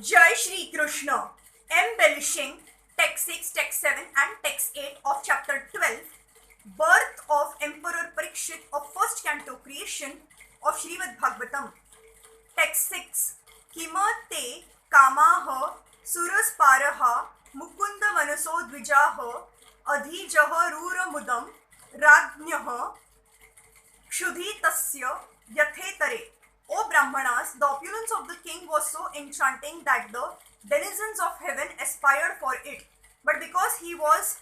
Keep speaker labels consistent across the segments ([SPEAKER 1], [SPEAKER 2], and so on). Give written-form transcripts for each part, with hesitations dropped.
[SPEAKER 1] Jai Shri Krishna, embellishing text 6, text 7 and text 8 of chapter 12, birth of Emperor Pariksit of first canto creation of Srimad Bhagavatam. Text 6, Kima te kamaha surasparaha mukunda manaso dvijaha adhijaha rura mudam rajnyaha kshuditasya yathetare. O Brahmanas, the opulence of the king was so enchanting that the denizens of heaven aspired for it. But because he was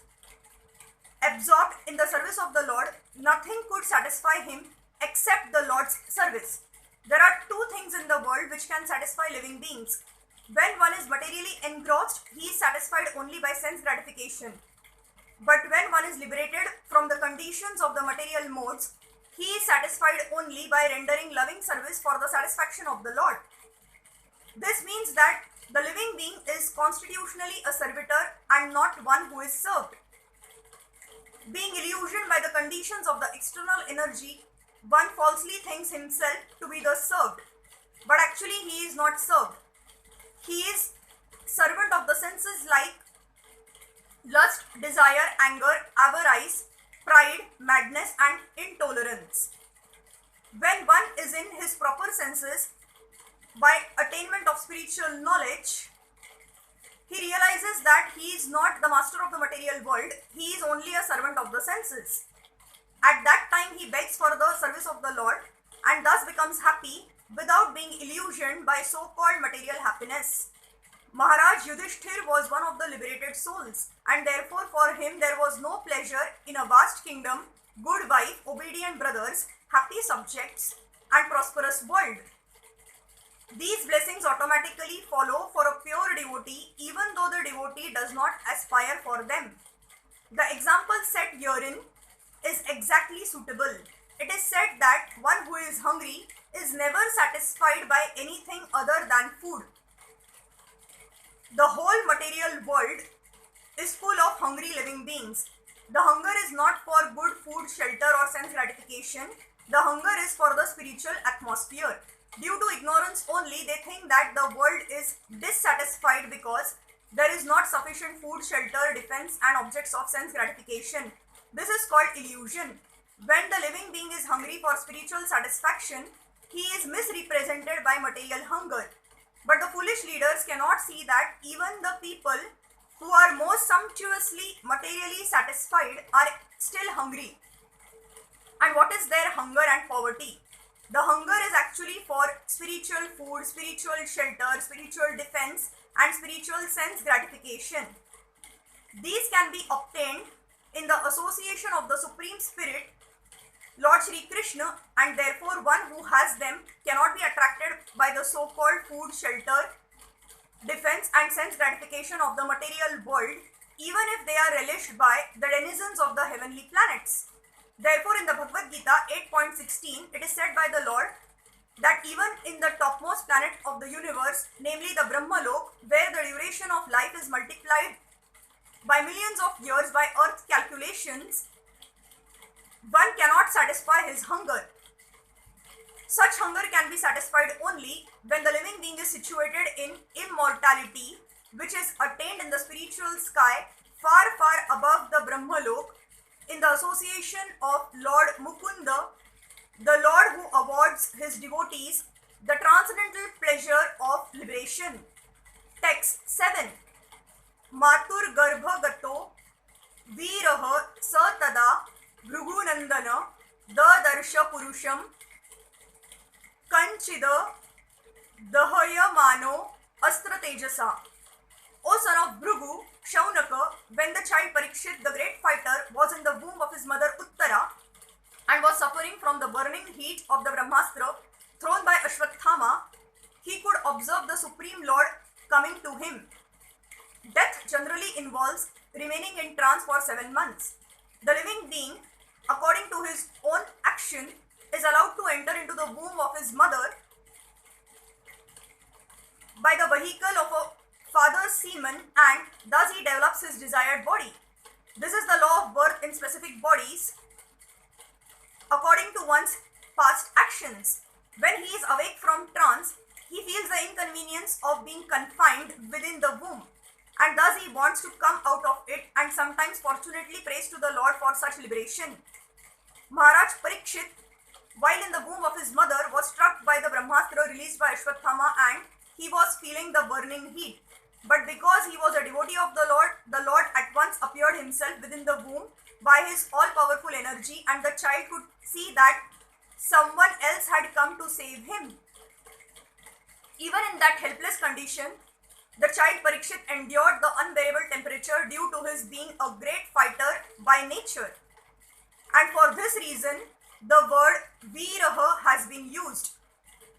[SPEAKER 1] absorbed in the service of the Lord, nothing could satisfy him except the Lord's service. There are two things in the world which can satisfy living beings. When one is materially engrossed, he is satisfied only by sense gratification. But when one is liberated from the conditions of the material modes, he is satisfied only by rendering loving service for the satisfaction of the Lord. This means that the living being is constitutionally a servitor and not one who is served. Being illusioned by the conditions of the external energy, one falsely thinks himself to be the served, but actually he is not served. He is servant of the senses like lust, desire, anger, avarice, pride, madness and intolerance. When one is in his proper senses, by attainment of spiritual knowledge, he realizes that he is not the master of the material world, he is only a servant of the senses. At that time he begs for the service of the Lord and thus becomes happy without being illusioned by so-called material happiness. Maharaj Yudhishthir was one of the liberated souls, and therefore for him there was no pleasure in a vast kingdom, good wife, obedient brothers, happy subjects and prosperous world. These blessings automatically follow for a pure devotee even though the devotee does not aspire for them. The example set herein is exactly suitable. It is said that one who is hungry is never satisfied by anything other than food. The whole material world is full of hungry living beings. The hunger is not for good food, shelter or sense gratification. The hunger is for the spiritual atmosphere. Due to ignorance only, they think that the world is dissatisfied because there is not sufficient food, shelter, defense and objects of sense gratification. This is called illusion. When the living being is hungry for spiritual satisfaction, he is misrepresented by material hunger. But the foolish leaders cannot see that even the people who are most sumptuously materially satisfied are still hungry. And what is their hunger and poverty? The hunger is actually for spiritual food, spiritual shelter, spiritual defense and spiritual sense gratification. These can be obtained in the association of the Supreme Spirit, Lord Shri Krishna, and therefore one who has them cannot be attracted by the so-called food, shelter, defense and sense gratification of the material world, even if they are relished by the denizens of the heavenly planets. Therefore in the Bhagavad Gita 8.16, it is said by the Lord that even in the topmost planet of the universe, namely the Brahmalok, where the duration of life is multiplied by millions of years by earth calculations, one cannot satisfy his hunger. Such hunger can be satisfied only when the living being is situated in immortality, which is attained in the spiritual sky far, far above the Brahmalok, in the association of Lord Mukunda, the Lord who awards his devotees the transcendental pleasure of liberation. Text 7. Matur garbha gato viraha sa tada Bhrugunandana dadarsha purusham kanchida dahayamano astra tejasa. O son of Bhrugu, Shaunaka, when the child Pariksit, the great fighter, was in the womb of his mother Uttara and was suffering from the burning heat of the Brahmastra thrown by Ashwathama, he could observe the Supreme Lord coming to him. Death generally involves remaining in trance for 7 months. The living being, according to his own action, is allowed to enter into the womb of his mother by the vehicle of a father's semen, and thus he develops his desired body. This is the law of birth in specific bodies according to one's past actions. When he is awake from trance, He feels the inconvenience of being confined within the womb, and thus he wants to come out of it, and sometimes fortunately prays to the Lord for such liberation. Maharaj Pariksit, while in the womb of his mother, was struck by the Brahmastra released by Ashwatthama, and he was feeling the burning heat. But because he was a devotee of the Lord at once appeared himself within the womb by his all-powerful energy, and the child could see that someone else had come to save him. Even in that helpless condition, the child Pariksit endured the unbearable temperature due to his being a great fighter by nature. And for this reason, the word Viraha has been used.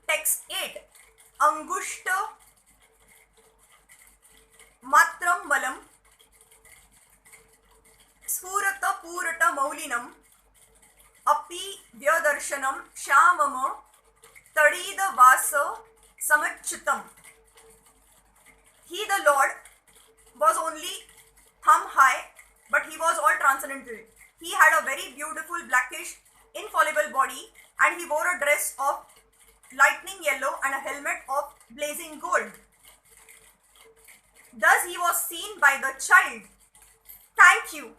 [SPEAKER 1] Text 8. Angushta Matram Malam Sphurata Purata Maulinam Api Vyadarshanam Shamama Tadida Vasa Samachitam. He, the Lord, was only thumb high, but he was all transcendental. He had a very beautiful blackish infallible body, and he wore a dress of lightning yellow and a helmet of blazing gold. Thus he was seen by the child. Thank you.